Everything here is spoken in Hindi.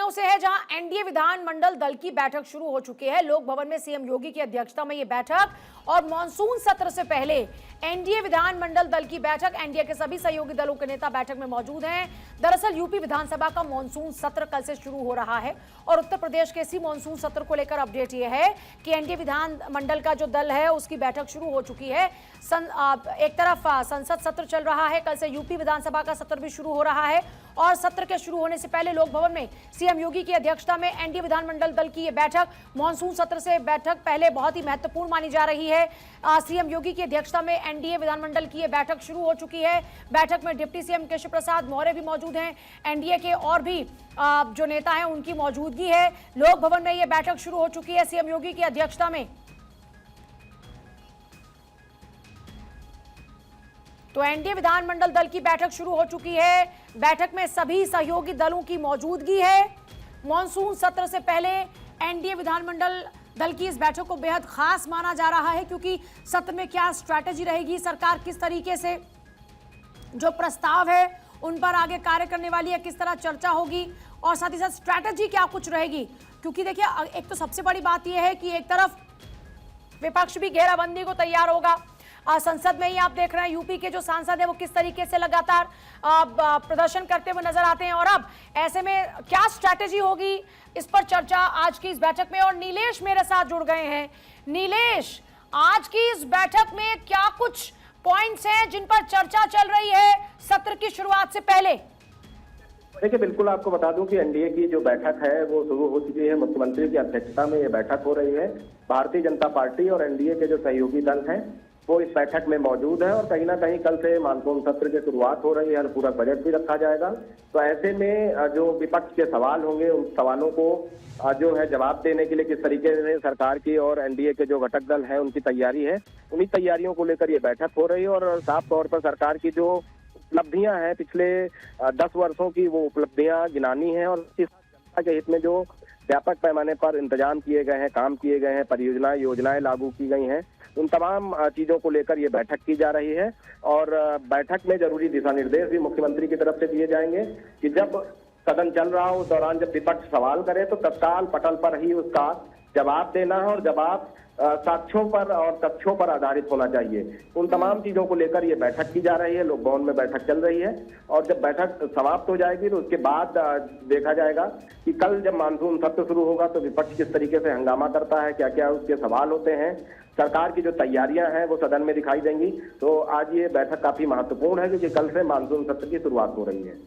लखनऊ से है, जहां एनडीए विधानमंडल दल की बैठक शुरू हो चुकी है। लोक भवन में सीएम योगी की अध्यक्षता में यह बैठक और मॉनसून सत्र से पहले एनडीए विधानमंडल दल की बैठक, एनडीए के सभी सहयोगी दलों के नेता बैठक में मौजूद हैं। दरअसल यूपी विधानसभा का मॉनसून सत्र कल से शुरू हो रहा है और उत्तर प्रदेश के इसी मॉनसून सत्र को लेकर अपडेट यह है कि एनडीए विधानमंडल का जो दल है उसकी बैठक शुरू हो चुकी है। एक तरफ संसद सत्र चल रहा है, कल से यूपी विधानसभा का सत्र भी शुरू हो रहा है और सत्र के शुरू होने से पहले लोक भवन में सीएम योगी की अध्यक्षता में एनडीए विधानमंडल दल की यह बैठक मॉनसून सत्र से बैठक पहले बहुत ही महत्वपूर्ण मानी जा रही है। सीएम योगी की अध्यक्षता में एनडीए विधानमंडल की यह बैठक शुरू हो चुकी है। बैठक में डिप्टी सीएम केशव प्रसाद मौर्य भी मौजूद हैं, एनडीए के और भी जो नेता हैं उनकी मौजूदगी है। लोक भवन में यह बैठक शुरू हो चुकी है सीएम योगी की अध्यक्षता में। तो एनडीए विधानमंडल दल की बैठक शुरू हो चुकी है। बैठक में सभी सहयोगी दलों की मौजूदगी है। मॉनसून सत्र से पहले एनडीए विधानमंडल दल की इस बैठक को बेहद खास माना जा रहा है, क्योंकि सत्र में क्या स्ट्रैटेजी रहेगी, सरकार किस तरीके से जो प्रस्ताव है उन पर आगे कार्य करने वाली है, किस तरह चर्चा होगी और साथ ही साथ स्ट्रैटेजी क्या कुछ रहेगी। क्योंकि देखिए, एक तो सबसे बड़ी बात यह है कि एक तरफ विपक्ष भी घेराबंदी को तैयार होगा। संसद में ही आप देख रहे हैं यूपी के जो सांसद है वो किस तरीके से लगातार प्रदर्शन करते हुए नजर आते हैं और अब ऐसे में क्या स्ट्रैटेजी होगी, इस पर चर्चा आज की इस बैठक में। और नीलेश मेरे साथ जुड़ गए हैं। नीलेश, आज की इस बैठक में क्या कुछ पॉइंट्स हैं जिन पर चर्चा चल रही है सत्र की शुरुआत से पहले? देखिए, बिल्कुल आपको बता दूं कि एनडीए की जो बैठक है वो शुरू हो चुकी है। मुख्यमंत्री की अध्यक्षता में ये बैठक हो रही है। भारतीय जनता पार्टी और एनडीए के जो सहयोगी दल हैं वो इस बैठक में मौजूद है और कहीं ना कहीं कल से मानसून सत्र की शुरुआत हो रही है और पूरा बजट भी रखा जाएगा। तो ऐसे में जो विपक्ष के सवाल होंगे उन सवालों को जो है जवाब देने के लिए किस तरीके से सरकार की और एनडीए के जो घटक दल हैं उनकी तैयारी है, उन्हीं तैयारियों को लेकर ये बैठक हो रही है। और साफ तौर पर सरकार की जो उपलब्धियां हैं पिछले 10 वर्षों की, वो उपलब्धियां गिनानी है और जनता के हित में जो व्यापक पैमाने पर इंतजाम किए गए हैं, काम किए गए हैं, परियोजनाएं योजनाएं लागू की गई हैं, उन तमाम चीजों को लेकर ये बैठक की जा रही है। और बैठक में जरूरी दिशा निर्देश भी मुख्यमंत्री की तरफ से दिए जाएंगे कि जब सदन चल रहा हो उस दौरान जब विपक्ष सवाल करे तो तत्काल पटल पर ही उसका जवाब देना है और जवाब साक्ष्यों पर और तथ्यों पर आधारित होना चाहिए। उन तमाम चीजों को लेकर ये बैठक की जा रही है। लोक भवन में बैठक चल रही है और जब बैठक समाप्त हो जाएगी तो उसके बाद देखा जाएगा कि कल जब मानसून सत्र शुरू होगा तो विपक्ष किस तरीके से हंगामा करता है, क्या क्या उसके सवाल होते हैं, सरकार की जो तैयारियां हैं वो सदन में दिखाई देंगी। तो आज ये बैठक काफी महत्वपूर्ण है क्योंकि कल से मानसून सत्र की शुरुआत हो रही है।